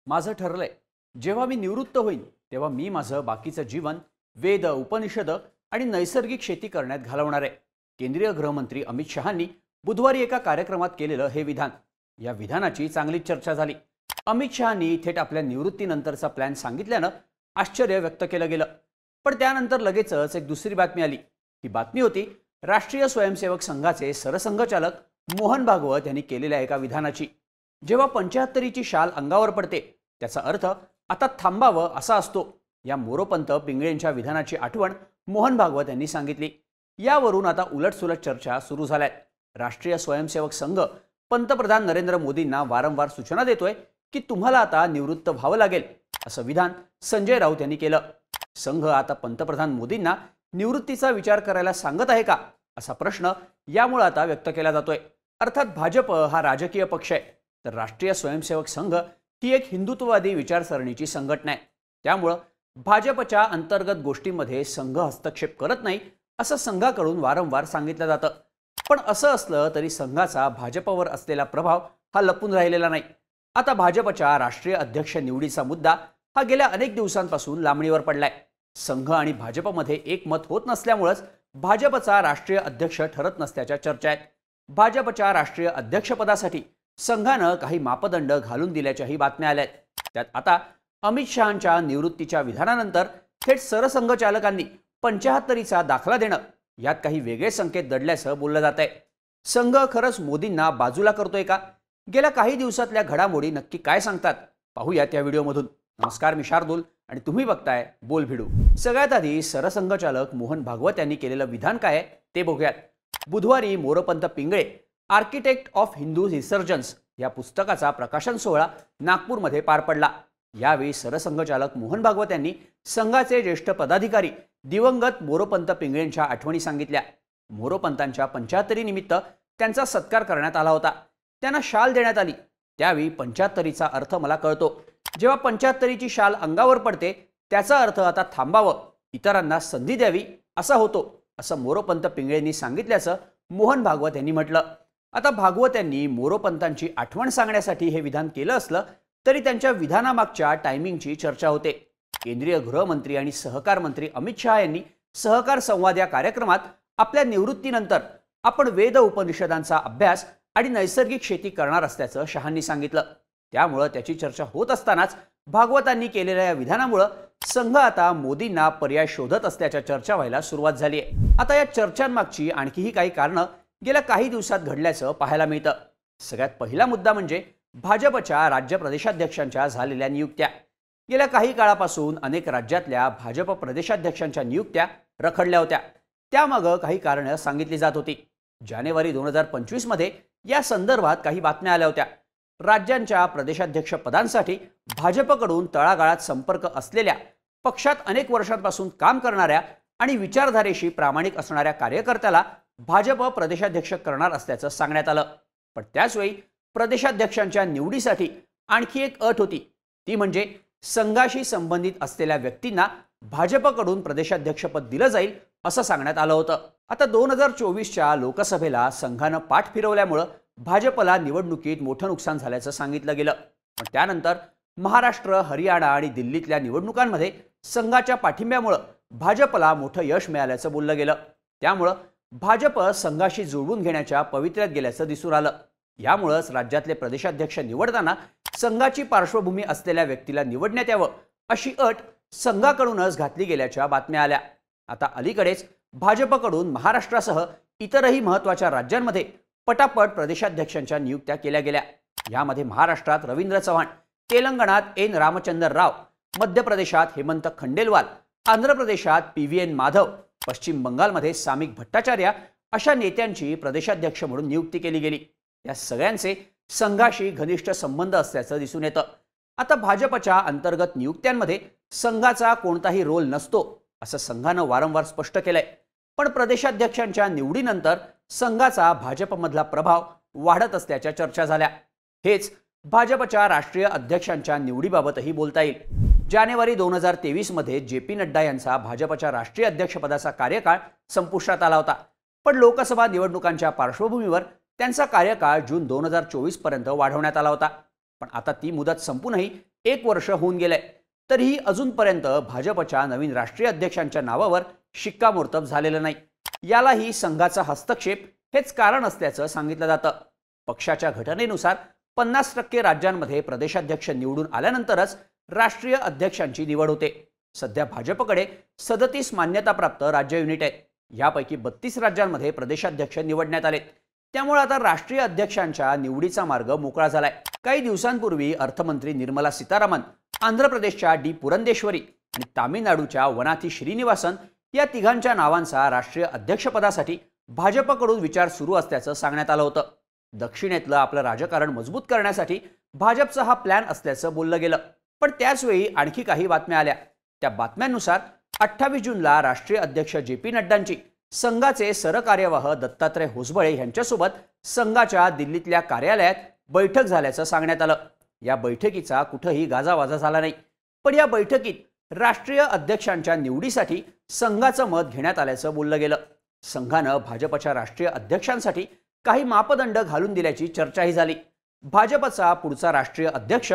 माझं ठरलंय, जेव्हा मी निवृत्त होईन तेव्हा मी माझं बाकीचं जीवन वेद, उपनिषद आणि नैसर्गिक शेती करण्यात घालवणार आहे. केंद्रीय गृहमंत्री अमित शहांनी बुधवारी एका कार्यक्रमात केलेलं हे विधान. या विधानाची चांगलीच चर्चा झाली. अमित शहांनी थेट आपल्या निवृत्तीनंतरचा प्लॅन सांगितल्यानं आश्चर्य व्यक्त केलं गेलं. पण त्यानंतर लगेचच एक दुसरी बातमी आली. ही बातमी होती राष्ट्रीय स्वयंसेवक संघाचे सरसंघचालक मोहन भागवत यांनी केलेल्या एका विधानाची. जेव्हा 75ची शाल अंगावर पडते त्याचा अर्थ आता थांबावं असा असतो. या मोरोपंत पिंगळेंच्या विधानाची आठवण मोहन भागवत यांनी सांगितली. यावरून आता उलटसुलट चर्चा सुरू झाल्यात. राष्ट्रीय स्वयंसेवक संघ पंतप्रधान नरेंद्र मोदींना वारंवार सूचना देतोय की तुम्हाला आता निवृत्त व्हावं लागेल, असं विधान संजय राऊत यांनी केलं. संघ आता पंतप्रधान मोदींना निवृत्तीचा विचार करायला सांगत आहे का, असा प्रश्न यामुळे आता व्यक्त केला जातोय. अर्थात भाजप हा राजकीय पक्ष आहे, तर राष्ट्रीय स्वयंसेवक संघ ही एक हिंदुत्ववादी विचारसरणीची संघटना आहे. त्यामुळं भाजपच्या अंतर्गत गोष्टींमध्ये संघ हस्तक्षेप करत नाही, असं संघाकडून वारंवार सांगितलं जातं. पण असं असलं तरी संघाचा भाजपवर असलेला प्रभाव हा लपून राहिलेला नाही. आता भाजपच्या राष्ट्रीय अध्यक्ष निवडीचा मुद्दा हा गेल्या अनेक दिवसांपासून लांबणीवर पडलाय. संघ आणि भाजपमध्ये एकमत होत नसल्यामुळेच भाजपचा राष्ट्रीय अध्यक्ष ठरत नसल्याच्या चर्चा आहेत. भाजपच्या राष्ट्रीय अध्यक्षपदासाठी संघानं काही मापदंड घालून दिल्याच्याही बातम्या आल्या आहेत. त्यात आता अमित शहांच्या निवृत्तीच्या विधानानंतर थेट सरसंघचालकांनी 75चा दाखला देणं यात काही वेगळे संकेत दडल्याचं बोललं जात आहे. संघ खरंच मोदींना बाजूला करतोय का? गेल्या काही दिवसातल्या घडामोडी नक्की काय सांगतात पाहूयात या व्हिडिओमधून. नमस्कार, मी शार्दूल आणि तुम्ही बघताय बोल भिडू. सगळ्यात आधी सरसंघचालक मोहन भागवत यांनी केलेलं विधान काय आहे ते बघूयात. बुधवारी Moropant Pingale architect of Hindu resurgence या पुस्तकाचा प्रकाशन सोहळा नागपूरमध्ये पार पडला. यावेळी सरसंघचालक मोहन भागवत यांनी संघाचे ज्येष्ठ पदाधिकारी दिवंगत मोरोपंत पिंगळेंच्या आठवणी सांगितल्या. मोरोपंतांच्या 75 निमित्त त्यांचा सत्कार करण्यात आला होता. त्यांना शाल देण्यात आली. त्यावेळी 75चा अर्थ मला कळतो. जेव्हा 75ची शाल अंगावर पडते त्याचा अर्थ आता थांबावं, इतरांना संधी द्यावी असा होतो, असं मोरोपंत पिंगळेंनी सांगितल्याचं मोहन भागवत यांनी म्हटलं. आता भागवत यांनी मोरोपंतांची आठवण सांगण्यासाठी हे विधान केलं असलं तरी त्यांच्या विधानामागच्या टायमिंगची चर्चा होते. केंद्रीय गृहमंत्री आणि सहकार मंत्री अमित शहा यांनी सहकार संवाद या कार्यक्रमात आपल्या निवृत्तीनंतर आपण वेद उपनिषदांचा अभ्यास आणि नैसर्गिक शेती करणार असल्याचं शहांनी सांगितलं. त्यामुळे त्याची चर्चा होत असतानाच भागवतांनी केलेल्या या विधानामुळे संघ आता मोदींना पर्याय शोधत असल्याच्या चर्चा व्हायला सुरुवात झाली आहे. आता या चर्चांमागची आणखीही काही कारणं गेल्या काही दिवसात घडल्याचं पाहायला मिळतं. सगळ्यात पहिला मुद्दा म्हणजे भाजपच्या राज्य प्रदेशाध्यक्षांच्या झालेल्या नियुक्त्या. गेल्या काही काळापासून अनेक राज्यातल्या भाजप प्रदेशाध्यक्षांच्या नियुक्त्या रखडल्या होत्या. त्यामागं काही कारणं सांगितली जात होती. जानेवारी 2025 मध्ये या संदर्भात काही बातम्या आल्या होत्या. राज्यांच्या प्रदेशाध्यक्ष पदांसाठी भाजपकडून तळागाळात संपर्क असलेल्या, पक्षात अनेक वर्षांपासून काम करणाऱ्या आणि विचारधारेशी प्रामाणिक असणाऱ्या कार्यकर्त्याला भाजप प्रदेशाध्यक्ष करणार असल्याचं सांगण्यात आलं. पण त्याचवेळी प्रदेशाध्यक्षांच्या निवडीसाठी आणखी एक अट होती. ती म्हणजे संघाशी संबंधित असलेल्या व्यक्तींना भाजपकडून प्रदेशाध्यक्षपद दिलं जाईल असं सांगण्यात आलं होतं. आता 2024च्या लोकसभेला संघानं पाठ फिरवल्यामुळं भाजपला निवडणुकीत मोठं नुकसान झाल्याचं सांगितलं गेलं. पण त्यानंतर महाराष्ट्र, हरियाणा आणि दिल्लीतल्या निवडणुकांमध्ये संघाच्या पाठिंब्यामुळं भाजपला मोठं यश मिळाल्याचं बोललं गेलं. त्यामुळं भाजप संघाशी जुळवून घेण्याच्या पवित्र्यात गेल्याचं दिसून आलं. यामुळेच राज्यातले प्रदेशाध्यक्ष निवडताना संघाची पार्श्वभूमी असलेल्या व्यक्तीला निवडण्यात यावं अशी अट संघाकडूनच घातली गेल्याच्या बातम्या आल्या. आता अलीकडेच भाजपकडून महाराष्ट्रासह इतरही महत्त्वाच्या राज्यांमध्ये पटापट प्रदेशाध्यक्षांच्या नियुक्त्या केल्या गेल्या. यामध्ये महाराष्ट्रात रवींद्र चव्हाण, तेलंगणात एन रामचंद्र राव, मध्य प्रदेशात हेमंत खंडेलवाल, आंध्र प्रदेशात PVN माधव, पश्चिम बंगालमध्ये सामिक भट्टाचार्य अशा नेत्यांची प्रदेशाध्यक्ष म्हणून नियुक्ती केली गेली. या सगळ्यांचे संघाशी घनिष्ठ संबंध असल्याचं दिसून येतं. आता भाजपच्या अंतर्गत नियुक्त्यांमध्ये संघाचा कोणताही रोल नसतो असं संघानं वारंवार स्पष्ट केलंय. पण प्रदेशाध्यक्षांच्या निवडीनंतर संघाचा भाजपमधला प्रभाव वाढत असल्याच्या चर्चा झाल्या. हेच भाजपच्या राष्ट्रीय अध्यक्षांच्या निवडीबाबतही बोलता येईल. जानेवारी 2023 मध्ये JP नड्डा यांचा भाजपच्या राष्ट्रीय अध्यक्षपदाचा कार्यकाळ संपुष्टात आला होता. पण लोकसभा निवडणुकांच्या पार्श्वभूमीवर त्यांचा कार्यकाळ जून 2024 पर्यंत वाढवण्यात आला होता. पण आता ती मुदत संपूनही 1 वर्ष होऊन गेलंय, तरीही अजूनपर्यंत भाजपच्या नवीन राष्ट्रीय अध्यक्षांच्या नावावर शिक्कामोर्तब झालेलं नाही. यालाही संघाचा हस्तक्षेप हेच कारण असल्याचं सांगितलं जातं. पक्षाच्या घटनेनुसार 50% राज्यांमध्ये प्रदेशाध्यक्ष निवडून आल्यानंतरच राष्ट्रीय अध्यक्षांची निवड होते. सध्या भाजपकडे 37 मान्यताप्राप्त राज्य युनिट आहेत. यापैकी 32 राज्यांमध्ये प्रदेशाध्यक्ष निवडण्यात आले. त्यामुळे आता राष्ट्रीय अध्यक्षांच्या निवडीचा मार्ग मोकळा झालाय. काही दिवसांपूर्वी अर्थमंत्री निर्मला सीतारामन, आंध्र प्रदेशच्या डी पुरंदेश्वरी आणि तामिळनाडूच्या वनाथी श्रीनिवासन या तिघांच्या नावांचा राष्ट्रीय अध्यक्षपदासाठी भाजपकडून विचार सुरू असल्याचं सांगण्यात आलं होतं. दक्षिणेतलं आपलं राजकारण मजबूत करण्यासाठी भाजपचा हा प्लॅन असल्याचं बोललं गेलं. पण त्याचवेळी आणखी काही बातम्या आल्या. त्या बातम्यांनुसार 28 जूनला राष्ट्रीय अध्यक्ष जे.पी. नड्डांची संघाचे सरकार्यवाह दत्तात्रय होसबळे यांच्यासोबत संघाच्या दिल्लीतल्या कार्यालयात बैठक झाल्याचं सांगण्यात आलं. या बैठकीचा कुठेही गाजावाजा झाला नाही. पण या बैठकीत राष्ट्रीय अध्यक्षांच्या निवडीसाठी संघाचं मत घेण्यात आल्याचं बोललं गेलं. संघानं भाजपच्या राष्ट्रीय अध्यक्षांसाठी काही मापदंड घालून दिल्याची चर्चाही झाली. भाजपचा पुढचा राष्ट्रीय अध्यक्ष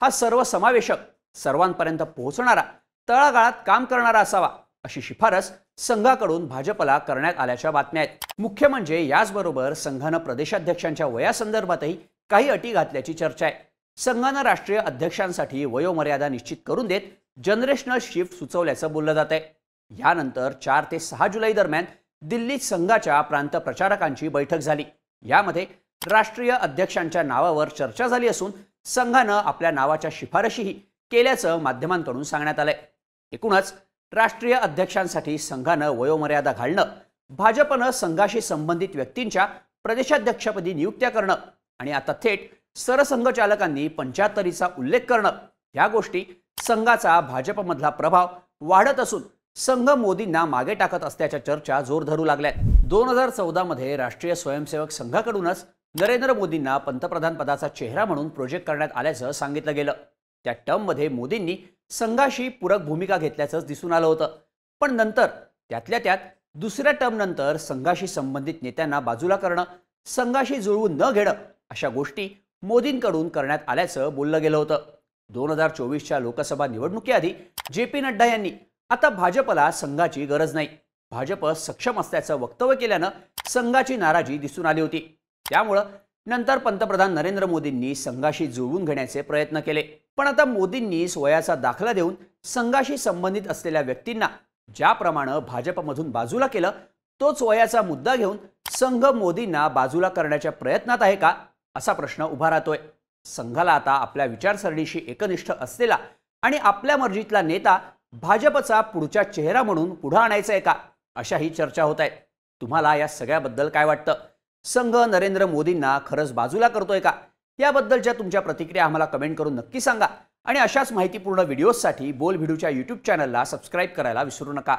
हा सर्वसमावेशक, सर्वांपर्यंत पोहोचणारा, तळागाळात काम करणारा असावा अशी शिफारस संघाकडून भाजपला करण्यात आल्याच्या बातम्या आहेत. मुख्य म्हणजे याचबरोबर संघानं प्रदेशाध्यक्षांच्या वयासंदर्भातही काही अटी घातल्याची चर्चा आहे. संघानं राष्ट्रीय अध्यक्षांसाठी वयोमर्यादा निश्चित करून देत जनरेशनल शिफ्ट सुचवल्याचं बोललं जात आहे. यानंतर 4 ते 6 जुलै दरम्यान दिल्लीत संघाच्या प्रांत प्रचारकांची बैठक झाली. यामध्ये राष्ट्रीय अध्यक्षांच्या नावावर चर्चा झाली असून संघानं आपल्या नावाच्या शिफारशीही केल्याचं माध्यमांकडून सांगण्यात आलंय. एकूणच राष्ट्रीय अध्यक्षांसाठी संघानं वयोमर्यादा घालणं, भाजपनं संघाशी संबंधित व्यक्तींच्या प्रदेशाध्यक्षपदी नियुक्त्या करणं आणि आता थेट सरसंघचालकांनी 75चा उल्लेख करणं, या गोष्टी संघाचा भाजपमधला प्रभाव वाढत असून संघ मोदींना मागे टाकत असल्याच्या चर्चा जोर धरू लागल्यात. 2014 मध्ये राष्ट्रीय स्वयंसेवक संघाकडूनच नरेंद्र मोदींना पंतप्रधान पदाचा चेहरा म्हणून प्रोजेक्ट करण्यात आल्याचं सांगितलं गेलं. त्या टर्ममध्ये मोदींनी संघाशी पूरक भूमिका घेतल्याचंच दिसून आलं होतं. पण नंतर त्यातल्या त्यात दुसऱ्या टर्मनंतर संघाशी संबंधित नेत्यांना बाजूला करणं, संघाशी जुळवून न घेणं अशा गोष्टी मोदींकडून करण्यात आल्याचं बोललं गेलं होतं. 2024च्या लोकसभा निवडणुकीआधी जे.पी. नड्डा यांनी आता भाजपला संघाची गरज नाही, भाजप सक्षम असल्याचं वक्तव्य केल्यानं संघाची नाराजी दिसून आली होती. त्यामुळं नंतर पंतप्रधान नरेंद्र मोदींनी संघाशी जुळवून घेण्याचे प्रयत्न केले. पण आता मोदींनी वयाचा दाखला देऊन संघाशी संबंधित असलेल्या व्यक्तींना ज्याप्रमाणे भाजपमधून बाजूला केलं, तोच वयाचा मुद्दा घेऊन संघ मोदींना बाजूला करण्याच्या प्रयत्नात आहे का, असा प्रश्न उभा राहतोय. संघाला आता आपल्या विचारसरणीशी एकनिष्ठ असलेला आणि आपल्या मर्जीतला नेता भाजपचा पुढचा चेहरा म्हणून पुढे आणायचा आहे का, अशाही चर्चा होत आहेत. तुम्हाला या सगळ्याबद्दल काय वाटतं? संघ नरेंद्र मोदींना खरंच बाजूला करतोय का? याबद्दलच्या तुमच्या प्रतिक्रिया आम्हाला कमेंट करून नक्की सांगा आणि अशाच माहितीपूर्ण व्हिडिओजसाठी बोल भिडूच्या YouTube चॅनलला सबस्क्राईब करायला विसरू नका.